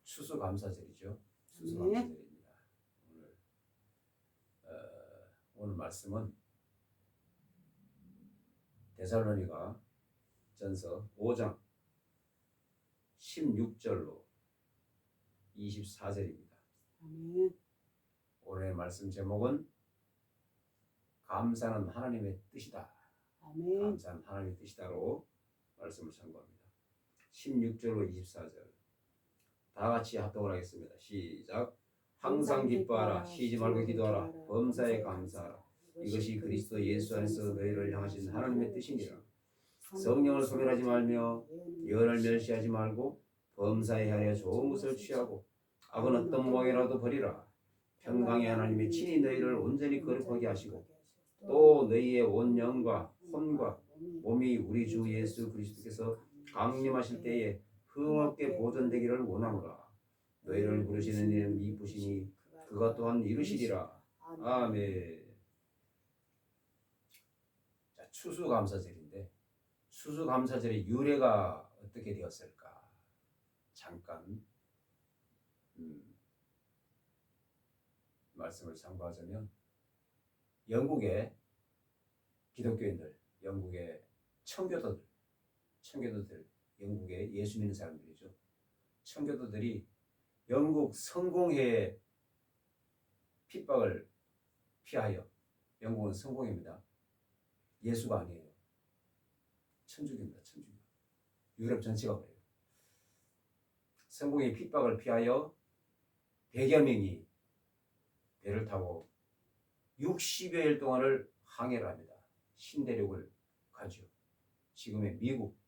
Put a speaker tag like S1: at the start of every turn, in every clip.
S1: 추수감사절이죠. 추수감사절입니다. 오늘 말씀은 데살로니가 전서 5장 16절로 24절입니다. 오늘의 말씀 제목은 감사는 하나님의 뜻이다. 감사는 하나님의 뜻이다로 말씀을 참고합니다. 16절로 24절 다 같이 합독을 하겠습니다. 시작. 항상 기뻐하라. 쉬지 말고 기도하라. 범사에 감사하라. 이것이 그리스도 예수 안에서 너희를 향하신 하나님의 뜻이니라. 성령을 소멸하지 말며 예언을 멸시하지 말고 범사에 하여 좋은 것을 취하고 악은 어떤 모양이라도 버리라. 평강의 하나님이 친히 너희를 온전히 거룩하게 하시고 또 너희의 온 영과 혼과 몸이 우리 주 예수 그리스도께서 강림하실 때에 흥없게 보존되기를 원하노라. 너희를 부르시는 이는 미쁘시니 그가 또한 이루시리라. 아멘. 자, 추수감사절인데 추수감사절의 유래가 어떻게 되었을까? 잠깐 말씀을 참고하자면 영국의 기독교인들, 영국의 청교도들, 영국의 예수 믿는 사람들이죠. 청교도들이 영국 성공회의 핍박을 피하여, 영국은 성공회입니다. 예수가 아니에요. 천주교입니다. 천주교. 유럽 전체가 그래요. 성공회의 핍박을 피하여 100여 명이 배를 타고 60여일 동안을 항해를 합니다. 신대륙을 가죠. 지금의 미국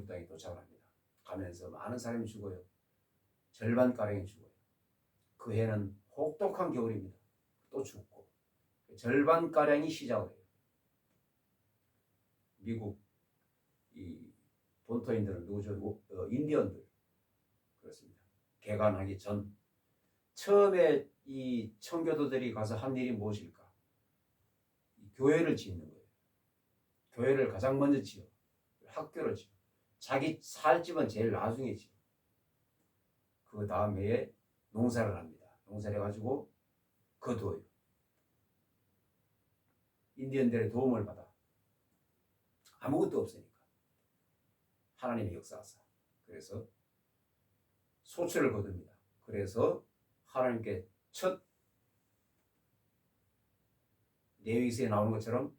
S1: 땅에 도착을 합니다. 가면서 많은 사람이 죽어요. 절반가량이 죽어요. 그 해는 혹독한 겨울입니다. 또 죽고 절반가량이 시작을 해요. 미국 이 본토인들은 누구죠? 인디언들. 그렇습니다. 개간하기 전 처음에 이 청교도들이 가서 한 일이 무엇일까? 교회를 짓는 거예요. 교회를 가장 먼저 지어. 학교를 지어. 자기 살 집은 제일 나중에 지어. 그 다음 해에 농사를 합니다. 농사를 해가지고 거두어요. 인디언들의 도움을 받아. 아무것도 없으니까. 하나님의 역사하사. 그래서 소출을 거둡니다. 그래서 하나님께 첫 레위기서에 나오는 것처럼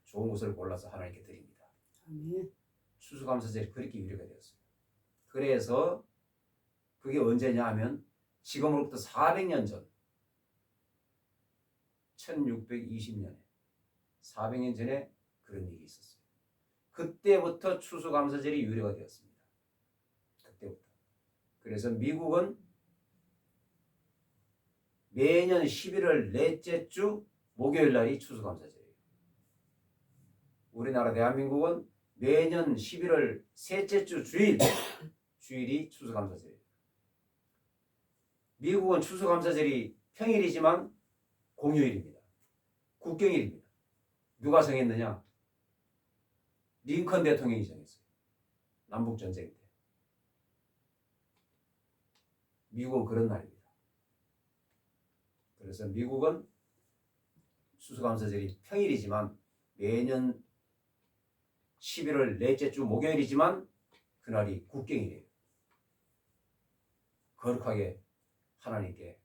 S1: 좋은 것을 골라서 하나님께 드립니다.
S2: 아멘.
S1: 추수감사절이 그렇게 유래가 되었습니다. 그래서 그게 언제냐 하면 지금으로부터 400년 전 1620년에 400년 전에 그런 일이 있었어요. 그때부터 추수감사절이 유래가 되었습니다. 그때부터. 그래서 미국은 매년 11월 넷째 주 목요일 날이 추수감사절이에요. 우리나라 대한민국은 매년 11월 셋째 주 주일이 추수감사절이에요. 미국은 추수감사절이 평일이지만 공휴일입니다. 국경일입니다. 누가 정했느냐? 링컨 대통령이 정했어요. 남북전쟁 때. 미국은 그런 날입니다. 그래서 미국은 추수감사절이 평일이지만 매년 11월 넷째 주 목요일이지만 그날이 국경일이에요. 거룩하게 하나님께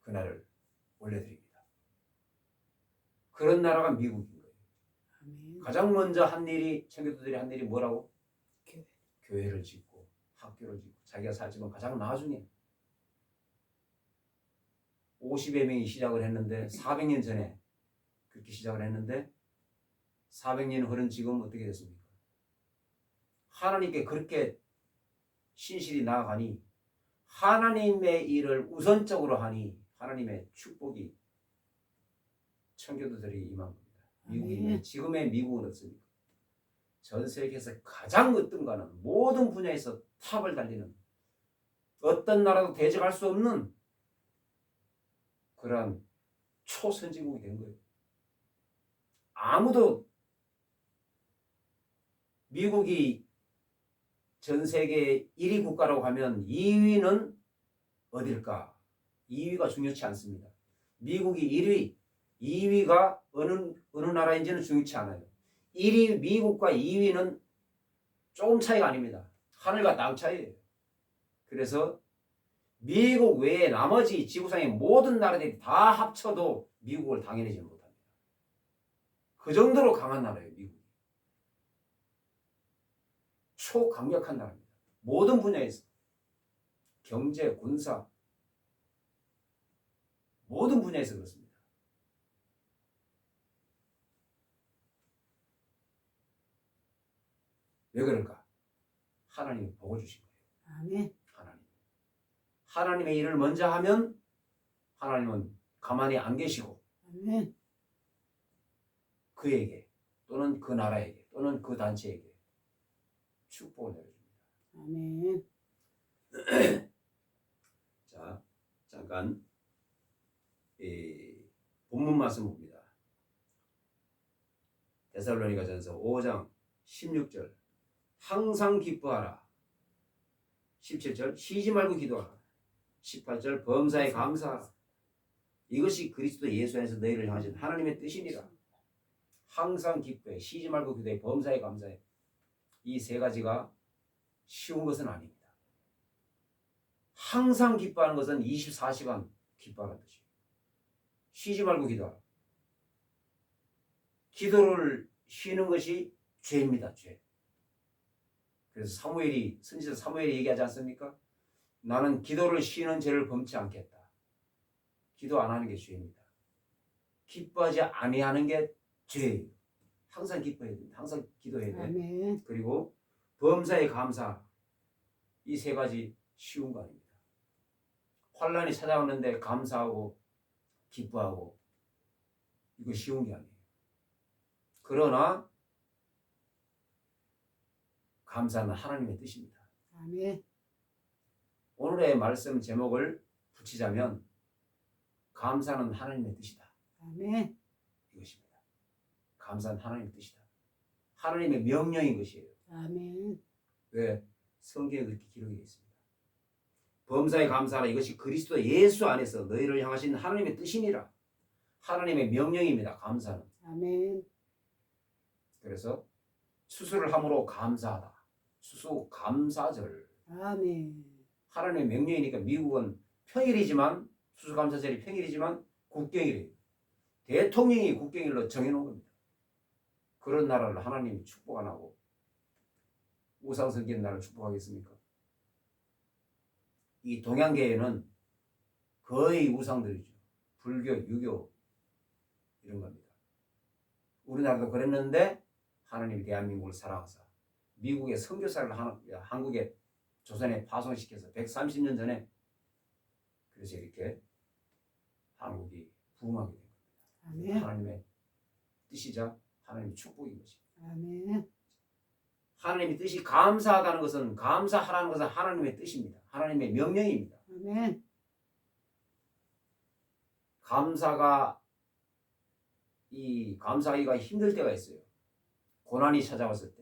S1: 그날을 올려드립니다. 그런 나라가 미국인 거예요.
S2: 아멘.
S1: 가장 먼저 한 일이 청교도들이 한 일이 뭐라고? 교회를 짓고 학교를 짓고 자기가 살 집은 가장 나중에 50여 명이 시작을 했는데 400년 전에 그렇게 시작을 했는데 400년 흐른 지금 어떻게 됐습니까? 하나님께 그렇게 신실히 나아가니 하나님의 일을 우선적으로 하니 하나님의 축복이 청교도들이 임한 겁니다. 미국이 지금의 미국은 어떻습니까? 전 세계에서 가장 으뜸가는 모든 분야에서 탑을 달리는 어떤 나라도 대적할 수 없는 그러한 초선진국이 된 거예요. 아무도 미국이 전 세계 1위 국가라고 하면 2위는 어딜까? 2위가 중요치 않습니다. 미국이 1위, 2위가 어느 나라인지는 중요치 않아요. 1위 미국과 2위는 조금 차이가 아닙니다. 하늘과 땅 차이예요. 그래서 미국 외에 나머지 지구상의 모든 나라들이 다 합쳐도 미국을 당해내지 못합니다. 그 정도로 강한 나라예요, 미국이. 초강력한 나라입니다. 모든 분야에서. 경제, 군사, 모든 분야에서 그렇습니다. 왜 그럴까? 하나님이 복을 주신 거예요.
S2: 아멘.
S1: 하나님의 일을 먼저 하면 하나님은 가만히 안 계시고
S2: 아멘.
S1: 그에게 또는 그 나라에게 또는 그 단체에게 축복을 내려줍니다.
S2: 아멘.
S1: 자, 잠깐 본문 말씀 봅니다. 데살로니가전서 5장 16절 항상 기뻐하라. 17절 쉬지 말고 기도하라. 18절 범사에 감사하라. 이것이 그리스도 예수 안에서 너희를 향하신 하나님의 뜻이니라. 항상 기뻐해. 쉬지 말고 기도해. 범사에 감사해. 이 세 가지가 쉬운 것은 아닙니다. 항상 기뻐하는 것은 24시간 기뻐하는 뜻이에요. 쉬지 말고 기도하라. 기도를 쉬는 것이 죄입니다. 죄. 그래서 선지자 사무엘이 얘기하지 않습니까? 나는 기도를 쉬는 죄를 범치 않겠다. 기도 안 하는 게 죄입니다. 기뻐하지 아니하는 게 죄예요. 항상 기뻐해야 됩니다. 항상 기도해야 돼.
S2: 아멘.
S1: 그리고 범사에 감사. 이 세 가지 쉬운 거 아닙니다. 환란이 찾아오는데 감사하고 기뻐하고 이거 쉬운 게 아니에요. 그러나 감사는 하나님의 뜻입니다.
S2: 아멘.
S1: 오늘의 말씀 제목을 붙이자면 감사는 하나님의 뜻이다.
S2: 아멘.
S1: 이것입니다. 감사는 하나님의 뜻이다. 하나님의 명령인 것이에요.
S2: 아멘.
S1: 왜? 성경에 그렇게 기록이 되어 있습니다. 범사에 감사하라. 이것이 그리스도 예수 안에서 너희를 향하신 하나님의 뜻이니라. 하나님의 명령입니다. 감사는.
S2: 아멘.
S1: 그래서 추수를 함으로 감사하다. 추수 감사절.
S2: 아멘.
S1: 하나님의 명령이니까 미국은 평일이지만 추수감사절이 평일이지만 국경일이에요. 대통령이 국경일로 정해놓은 겁니다. 그런 나라를 하나님이 축복 안 하고 우상 섬기는 나라를 축복하겠습니까? 이 동양계에는 거의 우상들이죠. 불교, 유교 이런 겁니다. 우리나라도 그랬는데 하나님이 대한민국을 사랑하사 미국의 선교사를 한국에 조선에 파송시켜서 130년 전에 그래서 이렇게 한국이 부흥하게 된 겁니다.
S2: 아멘.
S1: 하나님의 뜻이자 하나님의 축복인 것입니다.
S2: 아멘.
S1: 하나님의 뜻이 감사하다는 것은 감사하라는 것은 하나님의 뜻입니다. 하나님의 명령입니다.
S2: 아멘.
S1: 감사하기가 힘들 때가 있어요. 고난이 찾아왔을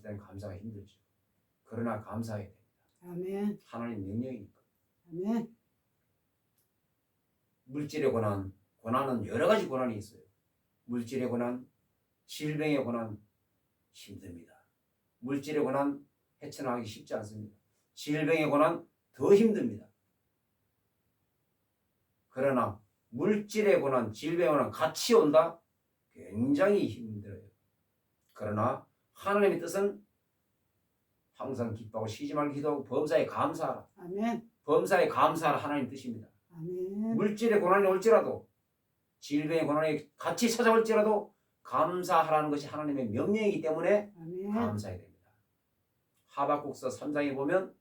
S1: 때는 감사가 힘들죠. 그러나 감사해야 됩니다.
S2: 아멘.
S1: 하나님 명령이니까.
S2: 아멘.
S1: 물질의 고난은 여러 가지 고난이 있어요. 물질의 고난, 질병의 고난 힘듭니다. 물질의 고난 헤쳐나가기 쉽지 않습니다. 질병의 고난 더 힘듭니다. 그러나 물질의 고난, 질병의 고난 같이 온다? 굉장히 힘들어요. 그러나 하나님의 뜻은 항상 기뻐하고 쉬지 말고 기도하고 범사에 감사하라.
S2: 아멘.
S1: 범사에 감사하라 하나님 뜻입니다.
S2: 아멘.
S1: 물질의 고난이 올지라도 질병의 고난이 같이 찾아올지라도 감사하라는 것이 하나님의 명령이기 때문에
S2: 아멘.
S1: 감사해야 됩니다. 하박국서 3장에 보면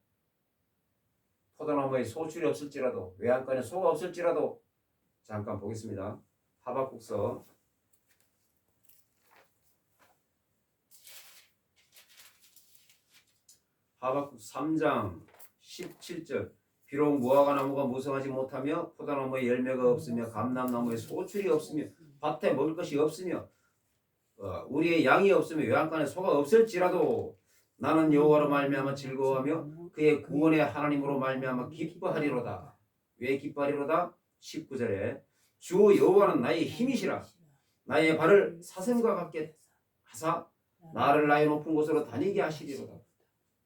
S1: 포도나무에 소출이 없을지라도 외양간에 소가 없을지라도 잠깐 보겠습니다. 하박국서 3장 17절 비록 무화과 나무가 무성하지 못하며 포도나무에 열매가 없으며 감람나무에 소출이 없으며 밭에 먹을 것이 없으며 우리의 양이 없으며 외양간에 소가 없을지라도 나는 여호와로 말미암아 즐거워하며 그의 구원의 하나님으로 말미암아 기뻐하리로다. 왜 기뻐하리로다? 19절에 주 여호와는 나의 힘이시라. 나의 발을 사슴과 같게 하사 나를 나의 높은 곳으로 다니게 하시리로다.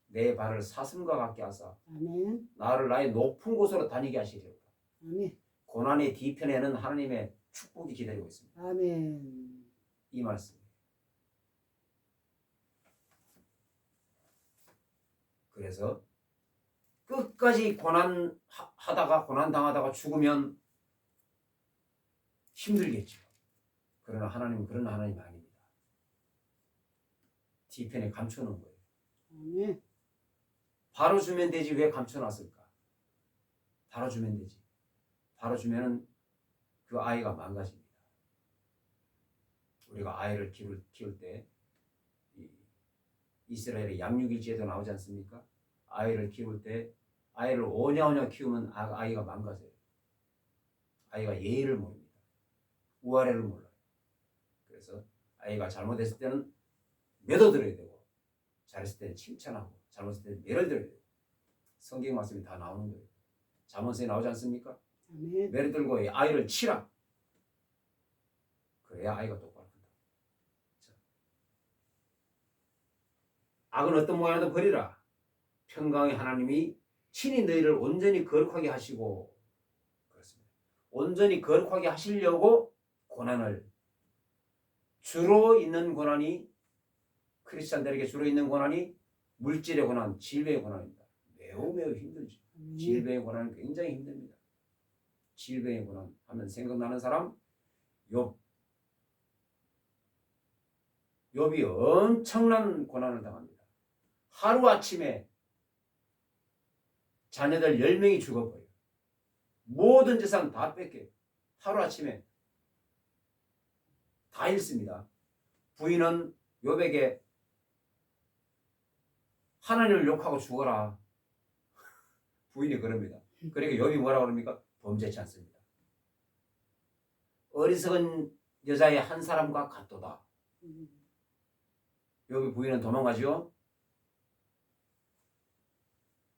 S1: 내 발을 사슴과 같게 하사
S2: 아멘.
S1: 나를 나의 높은 곳으로 다니게 하시리로다.
S2: 아멘.
S1: 고난의 뒤편에는 하나님의 축복이 기다리고 있습니다.
S2: 아멘.
S1: 이 말씀. 그래서 끝까지 고난하다가 고난당하다가 죽으면 힘들겠죠. 그러나 하나님은 그런 하나님이 아닙니다. 뒤편에 감춰놓은 거예요.
S2: 아멘.
S1: 바로 주면 되지 왜 감춰놨을까? 바로 주면 되지. 바로 주면은 그 아이가 망가집니다. 우리가 아이를 키울 때 이스라엘의 양육일지에도 나오지 않습니까? 아이를 키울 때 아이를 오냐오냐 키우면 아이가 망가져요. 아이가 예의를 모릅니다. 우아래를 몰라요. 그래서 아이가 잘못했을 때는 매도들어야 되고 잘했을 때는 칭찬하고 잘못했을 때는 매를 들어야 되고 성경 말씀이 다 나오는 거예요. 잠언서에 나오지 않습니까?
S2: 아멘.
S1: 매를 들고 아이를 치라. 그래야 아이가 똑바로 큰다. 악은 어떤 모양이라도 버리라. 평강의 하나님이 친히 너희를 온전히 거룩하게 하시고 그렇습니다. 온전히 거룩하게 하시려고 고난을 주로 있는 고난이 크리스찬들에게 주로 있는 고난이 물질의 고난, 질병의 고난입니다. 매우 힘들죠.
S2: 아멘.
S1: 질병의 고난은 굉장히 힘듭니다. 질병의 고난 하면 생각나는 사람 욥이 엄청난 고난을 당합니다. 하루아침에 자녀들 10명이 죽어버려요. 모든 재산 다 뺏겨요. 하루아침에 다 잃습니다. 부인은 욥에게 하나님을 욕하고 죽어라. 부인이 그럽니다. 그러니까 욥이 뭐라고 그럽니까? 범죄치 않습니다. 어리석은 여자의 한 사람과 같도다. 욥의 부인은 도망가죠.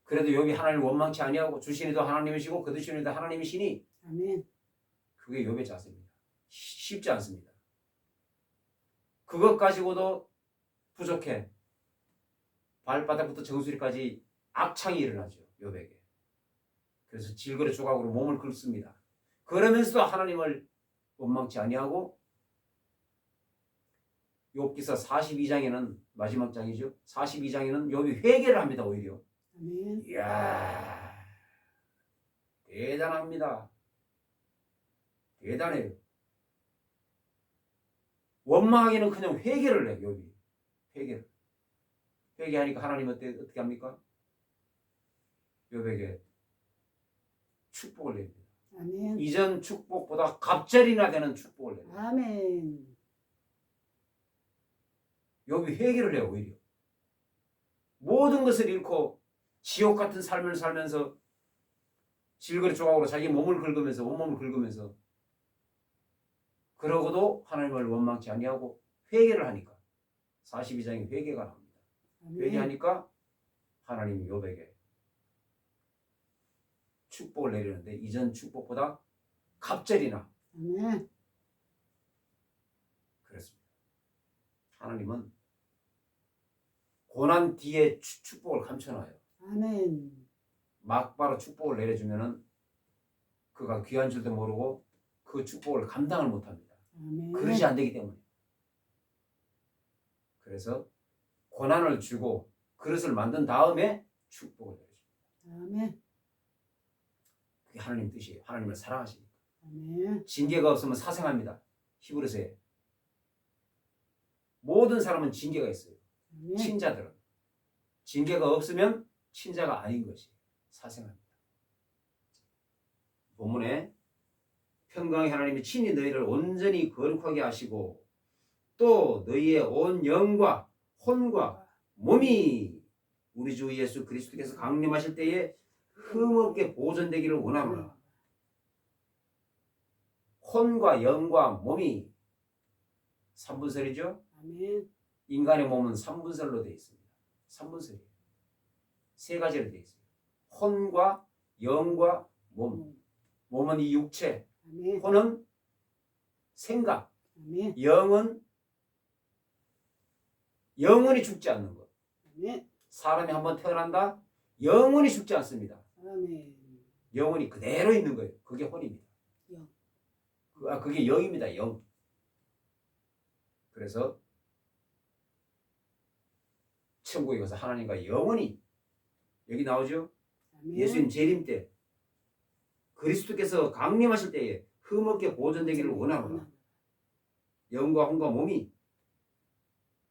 S1: 그래도 욥이 하나님을 원망치 아니하고 주신이도 하나님이시고 그 주신이도 하나님이시니
S2: 아멘.
S1: 그게 욥의 자세입니다. 쉽지 않습니다. 그것 가지고도 부족해. 발바닥부터 정수리까지 악창이 일어나죠. 욥에게. 그래서 질거리 조각으로 몸을 긁습니다. 그러면서도 하나님을 원망치 아니하고 욥기서 42장에는 마지막 장이죠. 42장에는 욥이 회개를 합니다. 오히려.
S2: 아멘.
S1: 이야 대단합니다. 대단해요. 원망하기는 그냥 회개를 해요. 욥이. 회개를. 회개하니까 하나님 어떻게 합니까? 욥에게 축복을 냅니다.
S2: 아멘.
S1: 이전 축복보다 갑절이나 되는 축복을 냅니다.
S2: 아멘.
S1: 욥이 회개를 해요. 오히려. 모든 것을 잃고 지옥 같은 삶을 살면서 질거리 조각으로 자기 몸을 긁으면서 온몸을 긁으면서 그러고도 하나님을 원망치 아니하고 회개를 하니까 42장에 회개가 나옵니다.
S2: 아멘.
S1: 회개하니까 하나님이 욥에게 축복을 내리는데 이전 축복보다 갑절이나
S2: 아멘.
S1: 그렇습니다. 하나님은 고난 뒤에 축복을 감춰놔요.
S2: 아멘.
S1: 막바로 축복을 내려주면은 그가 귀한 줄도 모르고 그 축복을 감당을 못합니다.
S2: 아멘.
S1: 그릇이 안 되기 때문에. 그래서 고난을 주고 그릇을 만든 다음에 축복을 내려줍니다.
S2: 아멘.
S1: 그게 하나님 뜻이에요. 하나님을 사랑하시니까.
S2: 아멘.
S1: 징계가 없으면 사생합니다. 히브리서에 모든 사람은 징계가 있어요.
S2: 아멘.
S1: 친자들은 징계가 없으면 친자가 아닌 것이 사생합니다. 본문에 평강의 하나님이 친히 너희를 온전히 거룩하게 하시고 또 너희의 온 영과 혼과 몸이 우리 주 예수 그리스도께서 강림하실 때에 흠없게 보존되기를 원하노라. 혼과 영과 몸이 3분설이죠.
S2: 아멘.
S1: 인간의 몸은 3분설로 되어 있습니다. 3분설이에요. 세 가지로 되어 있어요. 혼과 영과 몸. 몸은 이 육체,
S2: 아멘.
S1: 혼은 생각,
S2: 아멘.
S1: 영원히 죽지 않는 것.
S2: 아멘.
S1: 사람이 한번 태어난다? 영원히 죽지 않습니다.
S2: 아멘.
S1: 영원히 그대로 있는 거예요. 그게 혼입니다.
S2: 영.
S1: 그게 영입니다. 영. 그래서 천국에 가서 하나님과 영원히 여기 나오죠?
S2: 아멘.
S1: 예수님 재림 때 그리스도께서 강림하실 때에 흠없게 보존되기를 원하노라. 영과 혼과 몸이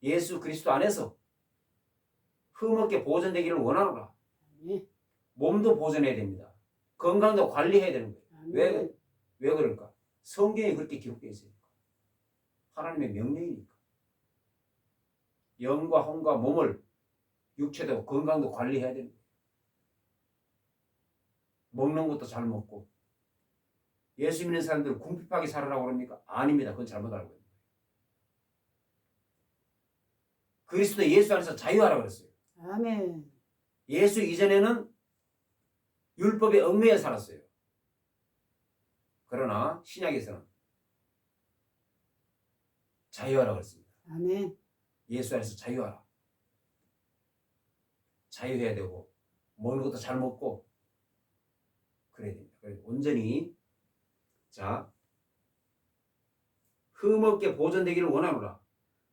S1: 예수 그리스도 안에서 흠없게 보존되기를 원하노라.
S2: 아멘.
S1: 몸도 보존해야 됩니다. 건강도 관리해야 되는 거예요.
S2: 아멘.
S1: 왜 그럴까? 성경에 그렇게 기록되어 있으니까. 하나님의 명령이니까. 영과 혼과 몸을 육체도 건강도 관리해야 되는 거예요. 먹는 것도 잘 먹고. 예수 믿는 사람들 궁핍하게 살아라고 그럽니까? 아닙니다. 그건 잘못 알고 있는 거예요. 그리스도 예수 안에서 자유하라고 그랬어요.
S2: 아멘.
S1: 예수 이전에는 율법에 얽매여 살았어요. 그러나 신약에서는 자유하라고 그랬습니다.
S2: 아멘.
S1: 예수 안에서 자유하라. 자유해야 되고 먹는 것도 잘 먹고 그래야 됩니다. 그래서 온전히 자 흠없게 보존되기를 원하노라.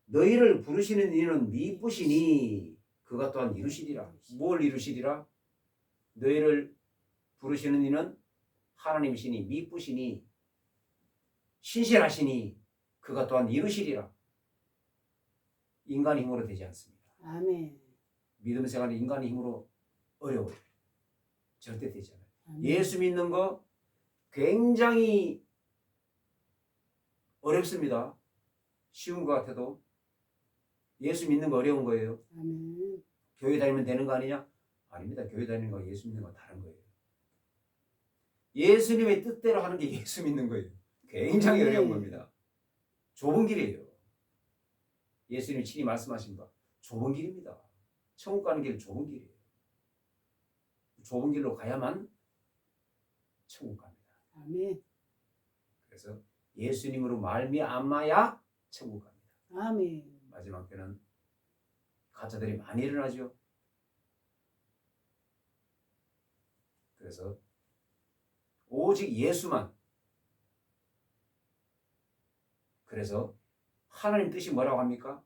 S1: 너희를 부르시는 이는 미쁘시니 그가 또한 이루시리라. 뭘 이루시리라? 너희를 부르시는 이는 하나님이시니 미쁘시니 신실하시니 그가 또한 이루시리라. 인간의 힘으로 되지 않습니다.
S2: 아멘.
S1: 믿음 생활은 인간의 힘으로 어려워요. 절대 되지 않아요.
S2: 아멘.
S1: 예수 믿는 거 굉장히 어렵습니다. 쉬운 것 같아도 예수 믿는 거 어려운 거예요.
S2: 아멘.
S1: 교회 다니면 되는 거 아니냐? 아닙니다. 교회 다니는 거 예수 믿는 거 다른 거예요. 예수님의 뜻대로 하는 게 예수 믿는 거예요. 굉장히 어려운 겁니다. 좁은 길이에요. 예수님이 친히 말씀하신 바 좁은 길입니다. 천국 가는 길은 좁은 길이에요. 좁은 길로 가야만 천국 갑니다.
S2: 아멘.
S1: 그래서 예수님으로 말미암아야 천국 갑니다.
S2: 아멘.
S1: 마지막 때는 가짜들이 많이 일어나죠. 그래서 오직 예수만. 그래서 하나님 뜻이 뭐라고 합니까?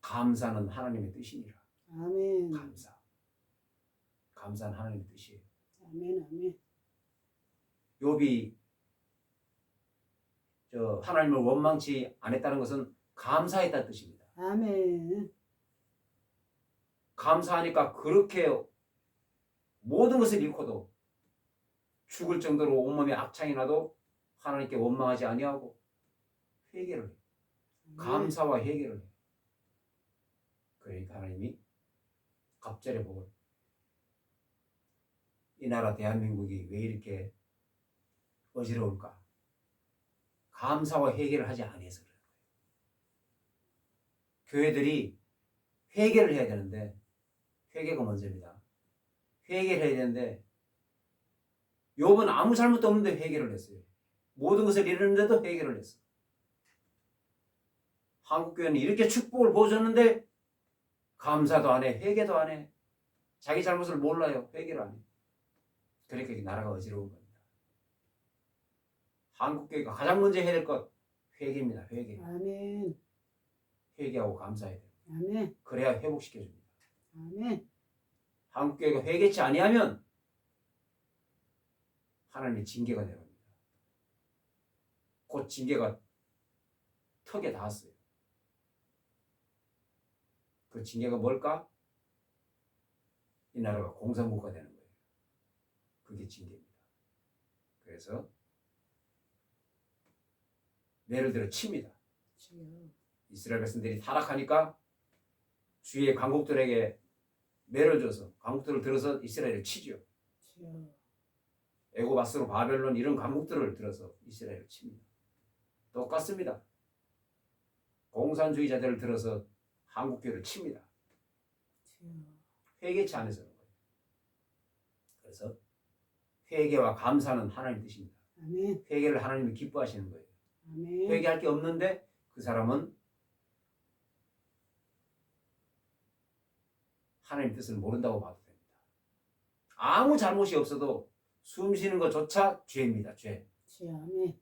S1: 감사는 하나님의 뜻이니라.
S2: 아멘.
S1: 감사. 감사는 하나님의 뜻이에요.
S2: 아멘. 아멘.
S1: 욥이 하나님을 원망치 않았다는 것은 감사했다는 뜻입니다.
S2: 아멘.
S1: 감사하니까 그렇게 모든 것을 잃고도 죽을 정도로 온몸에 악창이 나도 하나님께 원망하지 아니하고 회개를 해. 감사와 회개를 해. 그러니까 하나님이 갑절의 복을 이 나라 대한민국이 왜 이렇게 어지러울까? 감사와 회개를 하지 않아서 그래요. 교회들이 회개를 해야 되는데 회개가 먼저입니다. 회개를 해야 되는데 욥은 아무 잘못도 없는데 회개를 했어요. 모든 것을 잃었는데도 회개를 했어요. 한국교회는 이렇게 축복을 보여줬는데 감사도 안 해, 회개도 안 해. 자기 잘못을 몰라요. 회개를 안 해. 그러니까 이 나라가 어지러운 겁니다. 한국교회가 가장 먼저 해야 될 것 회개입니다. 회개.
S2: 아멘.
S1: 회개하고 감사해야 돼요.
S2: 아멘.
S1: 그래야 회복시켜줍니다.
S2: 아멘.
S1: 한국교회가 회개치 아니하면 하나님의 징계가 내려옵니다. 곧 징계가 턱에 닿았어요. 그 징계가 뭘까? 이 나라가 공산국가 되는 거예요. 그게 징계입니다. 그래서 예를 들어 칩니다.
S2: 주여.
S1: 이스라엘 백성들이 타락하니까 주위의 강국들에게 매를 줘서 강국들을 들어서 이스라엘을 치죠.
S2: 주여.
S1: 애굽, 아수르, 바벨론 이런 강국들을 들어서 이스라엘을 칩니다. 똑같습니다. 공산주의자들을 들어서 한국교회를 칩니다.
S2: 주여.
S1: 회개치 않아서 그런 거예요. 그래서 회개와 감사는 하나님 뜻입니다.
S2: 아멘.
S1: 회개를 하나님이 기뻐하시는 거예요.
S2: 아멘.
S1: 회개할 게 없는데 그 사람은 하나님 뜻을 모른다고 봐도 됩니다. 아무 잘못이 없어도 숨 쉬는 것조차 죄입니다. 죄.
S2: 주여. 아멘.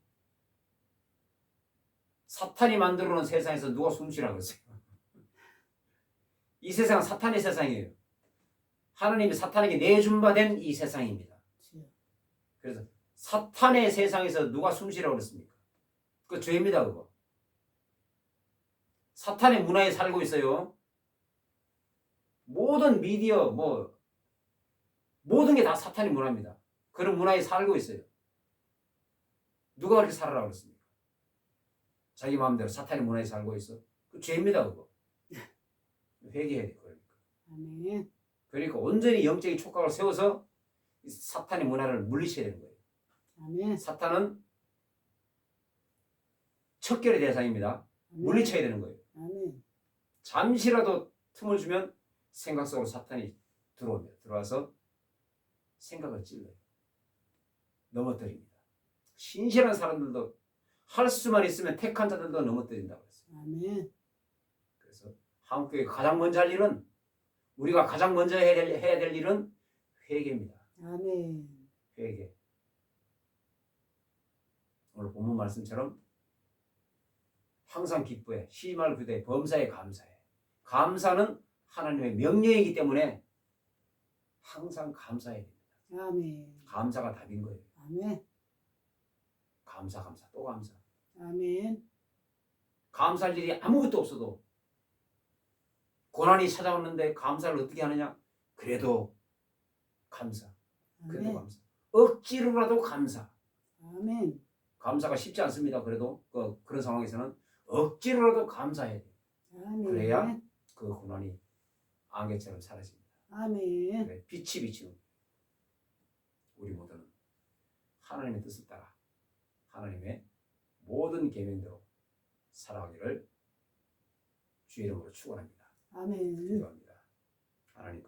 S1: 사탄이 만들어 놓은 세상에서 누가 숨 쉬라고 그랬어요? 이 세상은 사탄의 세상이에요. 하나님이 사탄에게 내준 바 된 이 세상입니다.
S2: 주여.
S1: 그래서 사탄의 세상에서 누가 숨 쉬라고 그랬습니까? 그거 죄입니다. 그거. 사탄의 문화에 살고 있어요. 모든 미디어 모든 게 다 사탄의 문화입니다. 그런 문화에 살고 있어요. 누가 그렇게 살아라고 그랬습니까? 자기 마음대로 사탄의 문화에 살고 있어. 그 죄입니다. 그거. 회개해야 돼.
S2: 아멘.
S1: 그러니까 온전히 영적인 촉각을 세워서 이 사탄의 문화를 물리쳐야 되는 거예요.
S2: 아멘.
S1: 사탄은 척결의 대상입니다.
S2: 아멘.
S1: 물리쳐야 되는 거예요.
S2: 아멘.
S1: 잠시라도 틈을 주면 생각 속으로 사탄이 들어옵니다. 들어와서 생각을 찔러요. 넘어뜨립니다. 신실한 사람들도 할 수만 있으면 택한 자들도 넘어뜨린다고 했어요.
S2: 아멘.
S1: 그래서 한국교회 가장 먼저 할 일은 우리가 가장 먼저 해야 될 일은 회개입니다.
S2: 아멘.
S1: 회개. 오늘 본문 말씀처럼 항상 기뻐해, 시말 구대, 범사에 감사해. 감사는 하나님의 명령이기 때문에 항상 감사해야 됩니다.
S2: 아멘.
S1: 감사가 답인 거예요.
S2: 아멘.
S1: 감사, 또 감사.
S2: 아멘.
S1: 감사할 일이 아무것도 없어도 고난이 찾아오는데 감사를 어떻게 하느냐? 그래도 감사. 그래도
S2: 아멘.
S1: 감사. 억지로라도 감사.
S2: 아멘.
S1: 감사가 쉽지 않습니다. 그래도 그런 상황에서는 억지로라도 감사해야 돼요.
S2: 아멘.
S1: 그래야 그 고난이 안개처럼 사라집니다.
S2: 아멘.
S1: 그래, 빛이 비치는 우리 모두는 하나님의 뜻을 따라 하나님의 모든 계명대로 살아가기를 주의 이름으로 축원합니다.
S2: 아멘.
S1: 기도합니다. 하나님.